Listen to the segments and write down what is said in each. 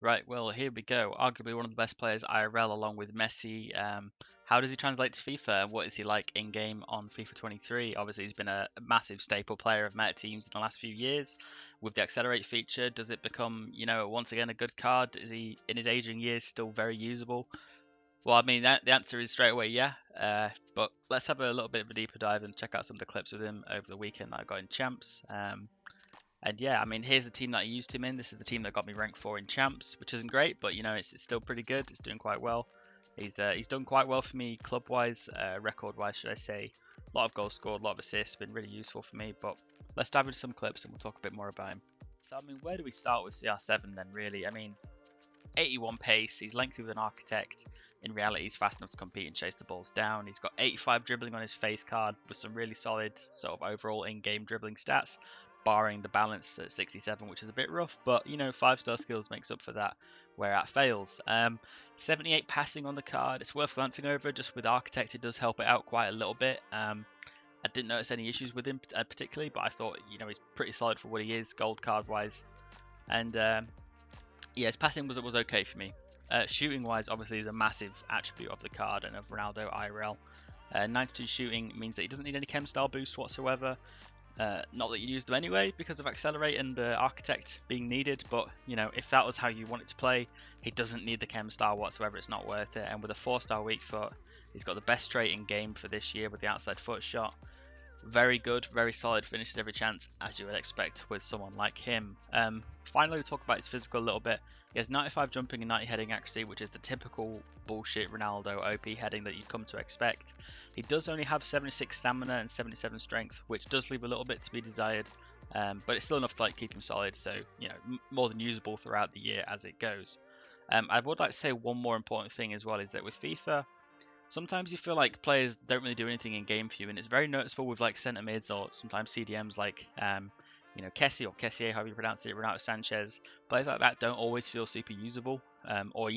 Right, well, here we go. Arguably one of the best players IRL along with Messi. How does he translate to FIFA? And what is he like in game on FIFA 23? Obviously, he's been a massive staple player of meta teams in the last few years. With the accelerate feature, does it become, once again a good card? Is he in his aging years still very usable? Well, I mean, the answer is straight away yeah. But let's have a little bit of a deeper dive and check out some of the clips with him over the weekend that I got in Champs. And yeah, I mean, here's the team that I used him in. This is the team that got me ranked 4 in champs, which isn't great, but it's still pretty good. It's doing quite well. He's done quite well for me club-wise, record-wise, should I say. A lot of goals scored, a lot of assists, been really useful for me. But let's dive into some clips and we'll talk a bit more about him. So I mean, where do we start with CR7 then? Really, I mean, 81 pace. He's lengthy with an architect. In reality, he's fast enough to compete and chase the balls down. He's got 85 dribbling on his face card with some really solid sort of overall in-game dribbling stats, barring the balance at 67, which is a bit rough, but 5-star skills makes up for that where it fails. 78 passing on the card. It's worth glancing over. Just with architect, it does help it out quite a little bit. I didn't notice any issues with him particularly, but I thought he's pretty solid for what he is, gold card wise. And yeah, his passing was okay for me. Shooting wise, obviously, is a massive attribute of the card and of Ronaldo IRL. 92 shooting means that he doesn't need any chem style boost whatsoever. Not that you use them anyway because of Accelerate and Architect being needed, but if that was how you want it to play, he doesn't need the chem style whatsoever. It's not worth it. And with a 4-star weak foot, he's got the best straight in game for this year with the outside foot shot. Very good, very solid, finishes every chance, as you would expect with someone like him. Finally, we'll talk about his physical a little bit. He has 95 jumping and 90 heading accuracy, which is the typical bullshit Ronaldo OP heading that you'd come to expect. He does only have 76 stamina and 77 strength, which does leave a little bit to be desired, but it's still enough to keep him solid, so more than usable throughout the year as it goes. I would like to say one more important thing as well is that with FIFA, sometimes you feel like players don't really do anything in game for you, and it's very noticeable with centre mids or sometimes CDMs Kessie or Kessier, however you pronounce it, Renato Sanchez. Players like that don't always feel super usable, or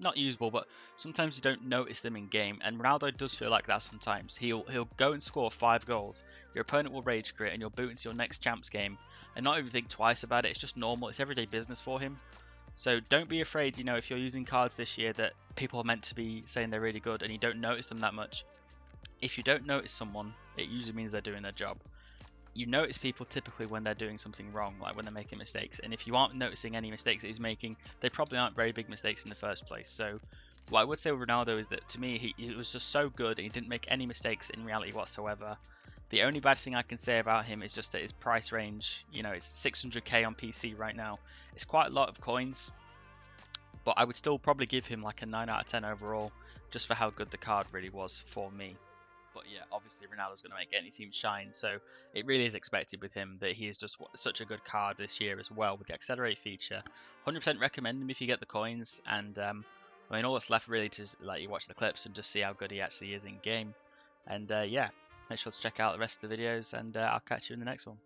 not usable, but sometimes you don't notice them in game. And Ronaldo does feel like that sometimes. He'll go and score 5 goals. Your opponent will rage quit, and you'll boot into your next champs game and not even think twice about it. It's just normal. It's everyday business for him. So don't be afraid, if you're using cards this year that people are meant to be saying they're really good and you don't notice them that much. If you don't notice someone, it usually means they're doing their job. You notice people typically when they're doing something wrong, like when they're making mistakes. And if you aren't noticing any mistakes that he's making, they probably aren't very big mistakes in the first place. So what I would say with Ronaldo is that to me, he was just so good and he didn't make any mistakes in reality whatsoever. The only bad thing I can say about him is just that his price range, it's 600k on PC right now. It's quite a lot of coins, but I would still probably give him a 9 out of 10 overall, just for how good the card really was for me. But yeah, obviously Ronaldo's going to make any team shine, so it really is expected with him that he is just such a good card this year as well with the Accelerate feature. 100% recommend him if you get the coins, and I mean all that's left really to let you watch the clips and just see how good he actually is in game. And yeah, make sure to check out the rest of the videos, and I'll catch you in the next one.